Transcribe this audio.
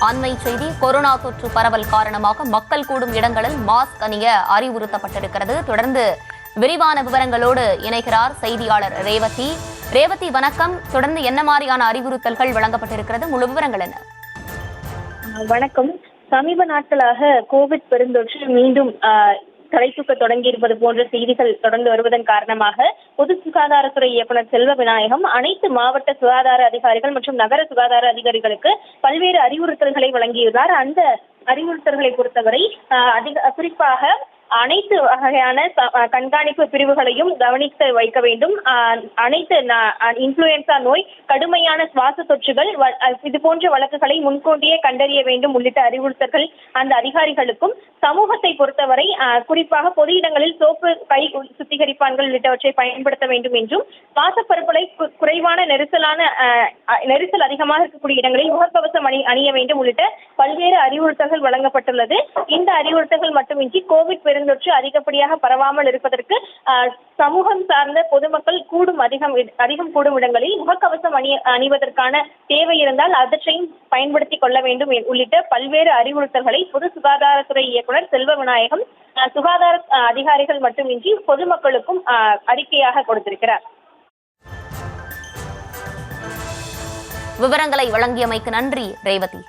அண்மை செய்தி. கொரோனா தொற்று பரவல் காரணமாக மக்கள் கூடும் இடங்களில் மாஸ்க் அணிய அறிவுறுத்தப்பட்டிருக்கிறது. தொடர்ந்து விரிவான விவரங்களோடு இணைகிறார் செய்தியாளர் ரேவதி. ரேவதி, வணக்கம். தொடர்ந்து என்ன மாதிரியான அறிவுறுத்தல்கள் வழங்கப்பட்டிருக்கிறது? முழு விவரங்கள் என்ன? வணக்கம். சமீப நாட்களாக கோவிட் பெருந்தொற்று மீண்டும் தலைத்தூக்க தொடங்கியிருப்பது போன்ற செய்திகள் தொடர்ந்து வருவதன் காரணமாக பொது சுகாதாரத்துறை இயக்குநர் செல்வ விநாயகம் அனைத்து மாவட்ட சுகாதார அதிகாரிகள் மற்றும் நகர சுகாதார அதிகாரிகளுக்கு பல்வேறு அறிவுறுத்தல்களை வழங்கியுள்ளார். அந்த அறிவுறுத்தல்களை பொறுத்தவரை குறிப்பாக அனைத்து வகையான கண்காணிப்பு பிரிவுகளையும் கவனித்து வைக்க வேண்டும். அனைத்து இன்ஃபுளுன்சா நோய், கடுமையான சுவாச தொற்றுகள், இது போன்ற வழக்குகளை முன்கூட்டியே கண்டறிய வேண்டும் உள்ளிட்ட அறிவுறுத்தல்கள் அந்த அதிகாரிகளுக்கும். சமூகத்தை பொறுத்தவரை குறிப்பாக பொது இடங்களில் சோப்பு, கை சுத்திகரிப்பான்கள் உள்ளிட்டவற்றை பயன்படுத்த வேண்டும் என்றும், சுவாசப்பருப்புகளை குறைவான நெரிசல் அதிகமாக இருக்கக்கூடிய இடங்களில் முகக்கவசம் அணிய வேண்டும் உள்ளிட்ட பல்வேறு அறிவுறுத்தல்கள் வழங்கப்பட்டுள்ளது. இந்த அறிவுறுத்தல்கள் மட்டுமின்றி கோவிட் பெருந்தொற்று அதிகப்படியாக பரவாமல் இருப்பதற்கு சமூகம் சார்ந்த பொதுமக்கள் அதிகம் கூடும் இடங்களில் முகக்கவசம் அணிவதற்கான தேவை இருந்தால் அவற்றையும் பயன்படுத்திக் கொள்ள வேண்டும் உள்ளிட்ட பல்வேறு அறிவுறுத்தல்களை பொது சுகாதாரத்துறை இயக்குநர் செல்வ விநாயகம் சுகாதார அதிகாரிகள் மட்டுமின்றி பொதுமக்களுக்கும் அறிக்கையாக கொடுத்திருக்கிறார். விவரங்களை வழங்கியமைக்கு நன்றி ரேவதி.